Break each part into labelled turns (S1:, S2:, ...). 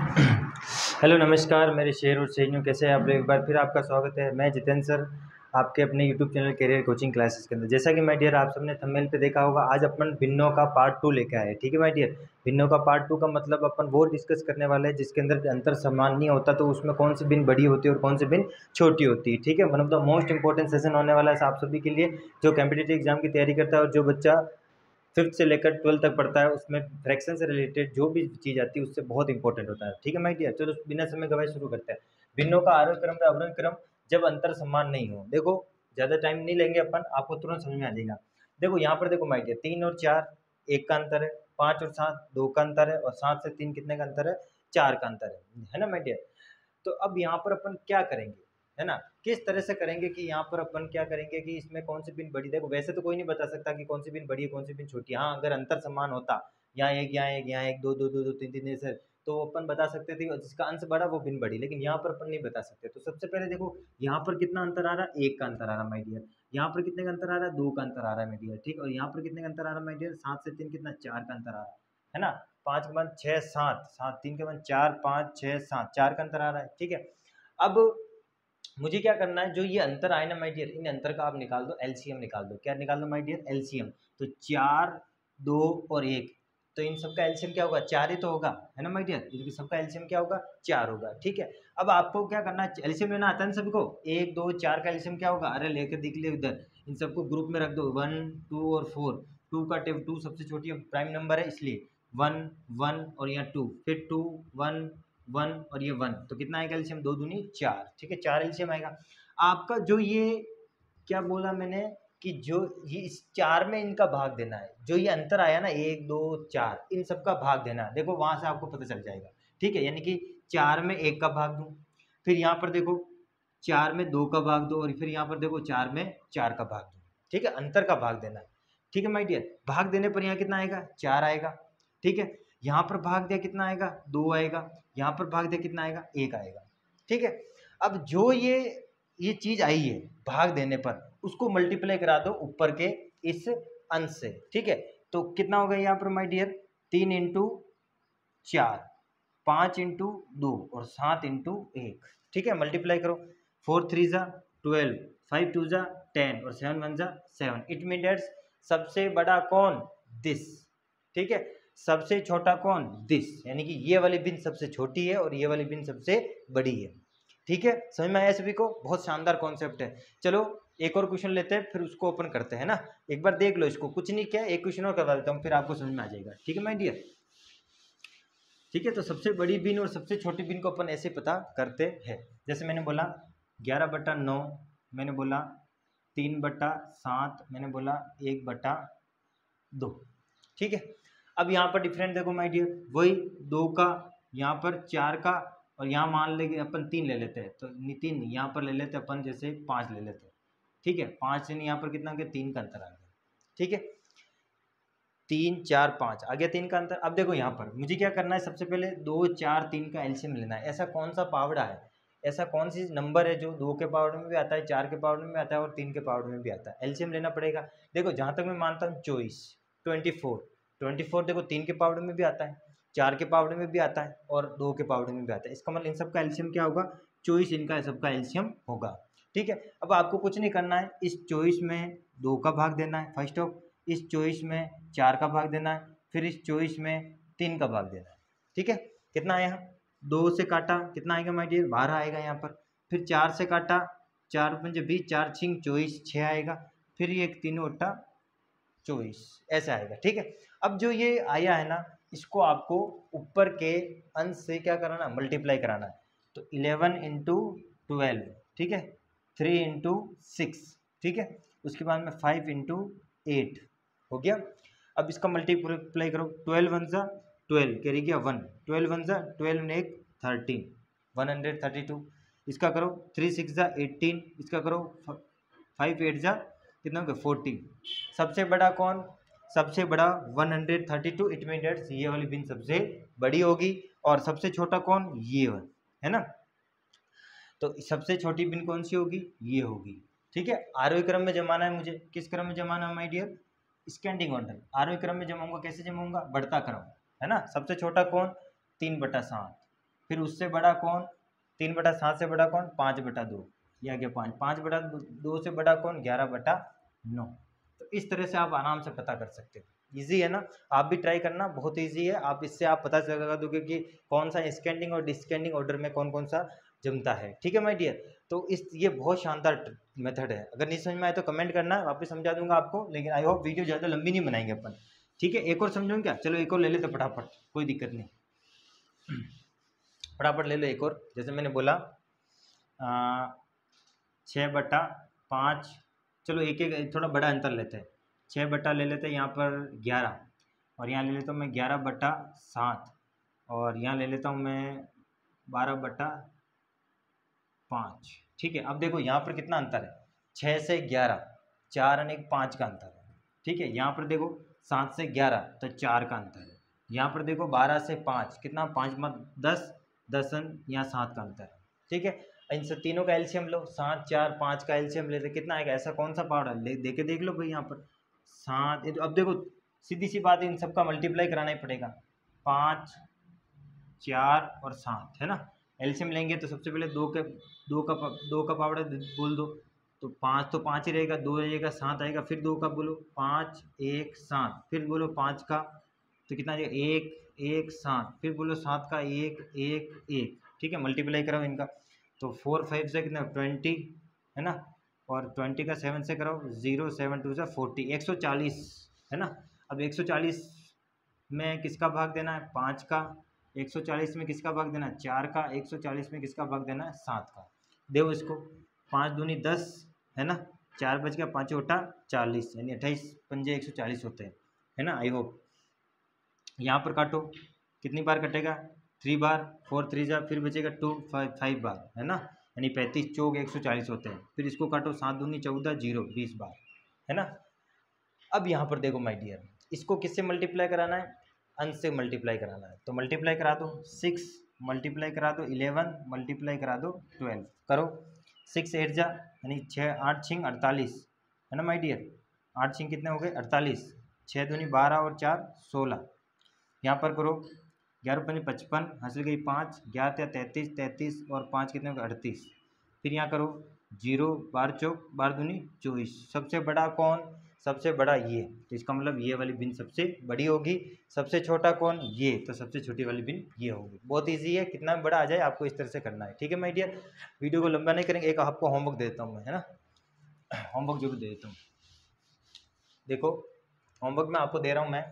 S1: Hello नमस्कार मेरे शेर और शेरनियों, कैसे हैं आप लोग। एक बार फिर आपका स्वागत है। मैं जितेंद्र सर, आपके अपने YouTube channel career coaching classes के अंदर। जैसा कि माय डियर आप सबने थंबनेल पे देखा होगा, आज अपन भिन्नों का पार्ट 2 लेके आए हैं। ठीक है माय डियर, भिन्नों का पार्ट 2 का मतलब अपन वो डिस्कस करने वाले हैं जिसके अंदर अंतर समान नहीं होता, तो उसमें कौन सी भिन्न बड़ी होती है और कौन सी भिन्न छोटी होती है। ठीक है, one of the most important session होने वाला है आप सभी के लिए, जो कॉम्पिटिटिव एग्जाम की तैयारी करता है और जो बच्चा फिफ्थ से लेकर 12th तक पढ़ता है, उसमें फ्रैक्शन से रिलेटेड जो भी चीज़ आती है उससे बहुत इंपॉर्टेंट होता है। ठीक है माय डियर, चलो बिना समय गवाए शुरू करते हैं। भिन्नों का आरोह क्रम या अवरोह क्रम जब अंतर समान नहीं हो। देखो ज़्यादा टाइम नहीं लेंगे अपन, आपको तुरंत समझ में आ जाएगा। देखो यहाँ पर देखो माय डियर, 3 और 4 1 का अंतर है, 5 और 7 2 का अंतर है, और 7 से 3 कितने का अंतर है, 4 का अंतर है ना माय डियर। तो अब यहाँ पर अपन क्या करेंगे, है ना, किस तरह से करेंगे कि यहाँ पर अपन क्या करेंगे कि इसमें कौन सी पिन बड़ी। देखो वैसे तो कोई नहीं बता सकता कि कौन सी पिन बड़ी है कौन सी पिन छोटी है। हाँ, अगर अंतर समान होता, यहाँ एक यहाँ एक यहाँ एक, दो दो दो दो तीन तीन ऐसे, तो अपन बता सकते थे और जिसका अंश बड़ा वो पिन बड़ी, लेकिन यहाँ पर अपन नहीं बता सकते। तो सबसे पहले देखो यहाँ पर कितना अंतर आ रहा है, 1 का अंतर आ रहा है माय डियर। यहाँ पर कितने का अंतर आ रहा है, 2 का अंतर आ रहा है माय डियर। ठीक, और यहाँ पर कितने का अंतर आ रहा है माय डियर, 7 से 3 कितना, 4 का अंतर आ रहा है ना। 5 के बाद 6 7 7 3 के बाद 4 5 6 7 4 का अंतर आ रहा है। ठीक है, अब मुझे क्या करना है, जो ये अंतर आए ना माय डियर, इन अंतर का आप निकाल दो, एलसीएम निकाल दो। क्या निकाल दो माय डियर, एलसीएम। तो 4 2 और 1, तो इन सबका एलसीएम क्या होगा, 4 ही तो होगा, है ना माय डियर। इनकी सबका एलसीएम क्या होगा, 4 होगा। ठीक है, अब आपको क्या करना है, एलसीएम लेना आता है ना सभी को। 1 2 4 का एलसीएम क्या होगा, अरे लेकर दिख ले उधर, इन सबको ग्रुप में रख दो, 1 2 और 4। 2 का टेब 2 सबसे छोटी प्राइम नंबर है, इसलिए 1 1 और यहाँ 2, फिर 2 1 1 और ये 1, तो कितना आएगा एलसीएम, 2 दूनी 4। ठीक है, 4 एलसीएम आएगा आपका। जो ये क्या बोला मैंने कि जो ये इस 4 में इनका भाग देना है, जो ये अंतर आया ना 1 2 4, इन सबका भाग देना है। देखो वहां से आपको पता चल जाएगा। ठीक है, यानी कि 4 में 1 का भाग दूं, फिर यहाँ पर देखो 4 में 2 का भाग दो, और फिर यहाँ पर देखो 4 में 4 का भाग दो। ठीक है, अंतर का भाग देना है। ठीक है माय डियर, भाग देने पर यहाँ कितना आएगा, 4 आएगा। ठीक है, यहाँ पर भाग दिया कितना आएगा, 2 आएगा। यहाँ पर भाग दिया कितना आएगा, 1 आएगा। ठीक है, अब जो ये चीज आई है भाग देने पर, उसको मल्टीप्लाई करा दो ऊपर के इस अंश से। ठीक है, तो कितना होगा यहाँ पर माय डियर, 3 इंटू 4, 5 इंटू 2 और 7 इंटू 1। ठीक है, मल्टीप्लाई करो, 4 3 जा 12, 5 2 जा 10 और 7 1 जा 7। इट मीन डेट्स सबसे बड़ा कौन, दिस। ठीक है, सबसे छोटा कौन, दिस, यानी कि ये वाली बिन सबसे छोटी है और ये वाली बिन सबसे बड़ी है। ठीक है, समझ में आया सभी को, बहुत शानदार कॉन्सेप्ट है। चलो एक और क्वेश्चन लेते हैं, फिर उसको ओपन करते हैं ना। एक बार देख लो इसको, कुछ नहीं क्या, एक क्वेश्चन और करवा देता हूँ, फिर आपको समझ में आ जाएगा। ठीक है माय डियर, ठीक है, तो सबसे बड़ी बिन और सबसे छोटी बिन को अपन ऐसे पता करते हैं। जैसे मैंने बोला 11/9, मैंने बोला 3/7, मैंने बोला 1/2। ठीक है, अब यहाँ पर डिफरेंट देखो माय डियर, वही 2 का, यहाँ पर 4 का, और यहाँ मान लेंगे अपन 3 ले लेते हैं, तो 3 यहाँ पर ले लेते हैं अपन, जैसे 5 ले लेते हैं। ठीक है, 5 से यहाँ पर कितना गया, 3 का अंतर आ गया। ठीक है, 3 4 5 आ गया, 3 का अंतर। अब देखो यहाँ पर मुझे क्या करना है, सबसे पहले 2 4 3 का एलसीएम लेना है। ऐसा कौन सा पावड़ा है, ऐसा कौन सी नंबर है जो 2 के पावड़ में भी आता है, 4 के पावड़ में भी आता है और 3 के पावड़ में भी आता है, एलसीएम लेना पड़ेगा। देखो जहाँ तक मैं मानता हूँ 24 24 देखो 3 के पावड़ में भी आता है, 4 के पावड़ में भी आता है और 2 के पावड़ में भी आता है। इसका मतलब इन सबका एलसीएम क्या होगा, 24 इनका सबका एलसीएम होगा। ठीक है, अब आपको कुछ नहीं करना है, इस 24 में 2 का भाग देना है फर्स्ट ऑफ, इस 24 में 4 का भाग देना है, फिर इस 24 में 3 का भाग देना है। ठीक है, कितना आया, 2 से काटा कितना आएगा माय डियर, 12 आएगा यहाँ पर। फिर 4 से काटा, 4 पंजे 20, 4 छिंग 24, 6 आएगा। फिर ये 3 वट्टा 24, ऐसा आएगा। ठीक है, अब जो ये आया है ना, इसको आपको ऊपर के अंश से क्या कराना, मल्टीप्लाई कराना है। तो 11 इंटू 12, ठीक है, 3 इंटू 6, ठीक है, उसके बाद में 5 इंटू 8 हो गया। अब इसका मल्टीप्लाई करो, 12 वन ज़ा 12 कैरी गया 1, 12 वन ज़ा 12 ने 1 13, 132। इसका करो 3 6 ज़ा 18, इसका करो 5 8 ज़ा कितना हो गया 14। सबसे बड़ा कौन, सबसे बड़ा 132, इट मीन डेट्स ये वाली बिन सबसे बड़ी होगी। और सबसे छोटा कौन, ये है ना, तो सबसे छोटी बिन कौन सी होगी, ये होगी। ठीक है, आरोही क्रम में जमाना है मुझे, किस क्रम में जमाना है माय डियर, स्कैंडिंग ऑर्डर। आरोही क्रम में जमाऊंगा, कैसे जमाऊंगा, बढ़ता क्रम, है ना। सबसे छोटा कौन, 3/7, फिर उससे बड़ा कौन, 3/7 से बड़ा कौन, 5/2, ये आ गया 5। 5/2 से बड़ा कौन, 11/9। तो इस तरह से आप आराम से पता कर सकते हो। ईजी है ना, आप भी ट्राई करना, बहुत ईजी है। आप इससे आप पता लगा दोगे कि कौन सा स्कैंडिंग और डिस्कैंडिंग ऑर्डर में कौन कौन सा जमता है। ठीक है माय डियर, तो ये बहुत शानदार मेथड है। अगर नहीं समझ में आए तो कमेंट करना, वापस समझा दूंगा आपको, लेकिन आई होप वीडियो ज़्यादा लंबी नहीं बनाएंगे अपन। ठीक है, एक और समझो क्या, चलो एक और ले लेते फटाफट, कोई दिक्कत नहीं, फटाफट ले लो एक और। जैसे मैंने बोला 6/5, चलो एक एक थोड़ा बड़ा अंतर लेते हैं। 6 ले लेते हैं यहाँ पर 11, और यहाँ ले लेता हूँ मैं 11/7, और यहाँ ले लेता हूँ मैं 12/5। ठीक है, अब देखो यहाँ पर कितना अंतर है, 6 से 11, 4 और 1 5 का अंतर है। ठीक है, यहाँ पर देखो 7 से 11 तो 4 का अंतर है। यहाँ पर देखो 12 से 5 कितना, 5 में 10, 10 यहाँ 7 का अंतर है। ठीक है, इन सब तीनों का एलसीएम लो, 7 4 5 का एलसीएम लेते कितना आएगा, ऐसा कौन सा पावर है देख के देख लो भाई यहाँ पर 7। अब देखो सीधी सी बात है, इन सबका मल्टीप्लाई कराना ही पड़ेगा, 5 4 और 7 है ना। एलसीएम लेंगे तो सबसे पहले 2 का पावर बोल दो, तो 5 तो 5 ही रहेगा, 2 रहेगा, 7 आएगा, फिर 2 का बोलो, 5 1 7, फिर बोलो 5 का तो कितना आएगा, 1 1 7, फिर बोलो 7 का 1 1 1। ठीक है, मल्टीप्लाई कराओ इनका, तो 4 5 से कितना 20 है ना, और 20 का 7 से कराओ 0 7 2 से 40, 140 है ना। अब 140 में किसका भाग देना है, 5 का। 140 में किसका भाग देना है, 4 का। 140 में किसका भाग देना है, 7 का। दो इसको, 5 दूनी 10 है ना, 4 बच गया, 5 उठा 40, यानी 28 पंजे 140 होते हैं, है ना। आई होप यहाँ पर काटो, कितनी बार कटेगा, 3 बार, 4 3 जा, फिर बचेगा 2 5 बार है ना, यानी 35 चौक 140 होते हैं। फिर इसको काटो, 7 दूनी 14, 0 20 बार है ना। अब यहाँ पर देखो माय डियर, इसको किससे मल्टीप्लाई कराना है, अंश से मल्टीप्लाई कराना है। तो मल्टीप्लाई करा दो, 6 मल्टीप्लाई करा दो 11, मल्टीप्लाई करा दो 12, करो 6 8 जा, यानी 6 8 6 48 है ना माय डियर। 8 6 कितने हो गए, 48, 6 दूनी 12 और 4 16। यहाँ पर करो 11 5 55, हासिल गई 5, 11 33 33 और 5 कितने हो गए 38। फिर यहाँ करो 0 12 चौक 12 दूनी 24। सबसे बड़ा कौन, सबसे बड़ा ये, तो इसका मतलब ये वाली बिन सबसे बड़ी होगी। सबसे छोटा कौन, ये, तो सबसे छोटी वाली बिन ये होगी। बहुत इजी है, कितना भी बड़ा आ जाए आपको इस तरह से करना है। ठीक है माय डियर, वीडियो को लंबा नहीं करेंगे, एक आपको होमवर्क देता हूँ मैं, है ना, होमवर्क जो भी दे देता हूँ। देखो होमवर्क में आपको दे रहा हूँ मैं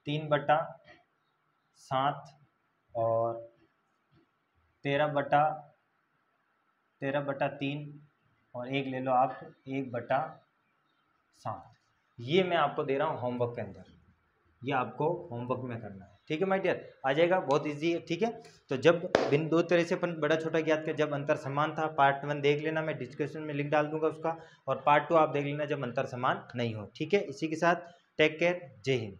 S1: 3/7 और 13/3 और एक ले लो आप 1/7, ये मैं आपको दे रहा हूँ होमवर्क के अंदर, ये आपको होमवर्क में करना है। ठीक है माय डियर, आ जाएगा, बहुत इजी है। ठीक है, तो जब बिन दो तरह से अपन बड़ा छोटा ज्ञात कर, जब अंतर समान था, पार्ट 1 देख लेना, मैं डिस्क्रिप्शन में लिंक डाल दूंगा उसका, और पार्ट 2 आप देख लेना जब अंतर समान नहीं हो। ठीक है, इसी के साथ टेक केयर, जय हिंद।